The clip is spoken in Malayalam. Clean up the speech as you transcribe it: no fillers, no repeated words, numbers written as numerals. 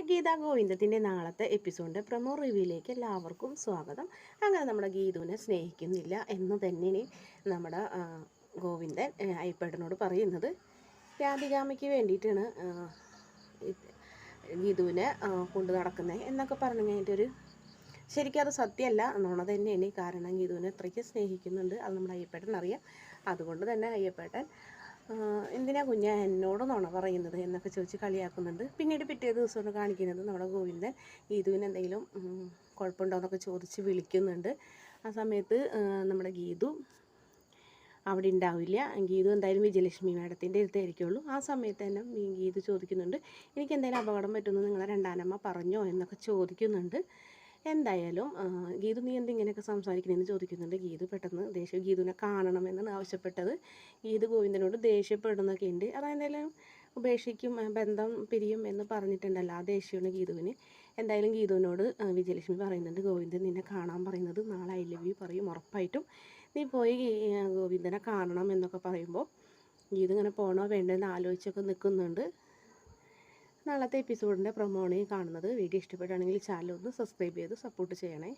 ഗീതാ ഗോവിന്ദത്തിൻ്റെ നാളത്തെ എപ്പിസോഡിൻ്റെ പ്രൊമോ റിവ്യൂയിലേക്ക് എല്ലാവർക്കും സ്വാഗതം. അങ്ങനെ നമ്മുടെ ഗീതുവിനെ സ്നേഹിക്കുന്നില്ല എന്ന് തന്നെ നമ്മുടെ ഗോവിന്ദൻ അയ്യപ്പേട്ടനോട് പറയുന്നത്. രാധികാമ്മയ്ക്ക് വേണ്ടിയിട്ടാണ് ഗീതുവിനെ കൊണ്ടു നടക്കുന്നത് എന്നൊക്കെ പറഞ്ഞു കഴിഞ്ഞിട്ടൊരു ശരിക്കും അത് സത്യമല്ല നുണ തന്നെയാണ്. കാരണം ഗീതുവിനെ അത്രയ്ക്ക് സ്നേഹിക്കുന്നുണ്ട്, അത് നമ്മുടെ അയ്യപ്പേട്ടൻ അറിയാം. അതുകൊണ്ട് തന്നെ അയ്യപ്പേട്ടൻ എന്തിനാ കുഞ്ഞാ എന്നോട് നുണ പറയുന്നത് എന്നൊക്കെ ചോദിച്ച് കളിയാക്കുന്നുണ്ട്. പിന്നീട് പിറ്റേ ദിവസമാണ് കാണിക്കുന്നത് നമ്മുടെ ഗോവിന്ദൻ ഗീതുവിന് എന്തെങ്കിലും കുഴപ്പമുണ്ടോ എന്നൊക്കെ ചോദിച്ച് വിളിക്കുന്നുണ്ട്. ആ സമയത്ത് നമ്മുടെ ഗീതു അവിടെ ഉണ്ടാവില്ല. ഗീതു എന്തായാലും വിജയലക്ഷ്മി മാഡത്തിൻ്റെ അടുത്തായിരിക്കുള്ളൂ. ആ സമയത്ത് തന്നെ ഗീതു ചോദിക്കുന്നുണ്ട്, എനിക്ക് എന്തായാലും അപകടം പറ്റുമെന്ന് നിങ്ങളെ രണ്ടാനമ്മ പറഞ്ഞോ എന്നൊക്കെ ചോദിക്കുന്നുണ്ട്. എന്തായാലും ഗീതു നീ എന്തിങ്ങനെയൊക്കെ സംസാരിക്കണമെന്ന് ചോദിക്കുന്നുണ്ട്. ഗീതു പെട്ടെന്ന് ഗീതുവിനെ കാണണമെന്നാണ് ആവശ്യപ്പെട്ടത്. ഗീതു ഗോവിന്ദനോട് ദേഷ്യപ്പെടുന്നൊക്കെ ഉണ്ട്. അതെന്തായാലും ഉപേക്ഷിക്കും, ബന്ധം പിരിയും എന്ന് പറഞ്ഞിട്ടുണ്ടല്ലോ, ആ ദേഷ്യമാണ് ഗീതുവിന്. എന്തായാലും ഗീതുവിനോട് വിജയലക്ഷ്മി പറയുന്നുണ്ട്, ഗോവിന്ദൻ നിന്നെ കാണാൻ പറയുന്നത് നാളെ ഐ ലവ് യു പറയും, ഉറപ്പായിട്ടും നീ പോയി ഗോവിന്ദനെ കാണണം എന്നൊക്കെ പറയുമ്പോൾ ഗീതു ഇങ്ങനെ പോകണോ വേണ്ടതെന്ന് ആലോചിച്ചൊക്കെ നിൽക്കുന്നുണ്ട്. നാളത്തെ എപ്പിസോഡിൻ്റെ പ്രൊമോണി കാണുന്നത്. വീഡിയോ ഇഷ്ടപ്പെടുകയാണെങ്കിൽ ചാനൽ ഒന്ന് സബ്സ്ക്രൈബ് ചെയ്ത് സപ്പോർട്ട് ചെയ്യണേ.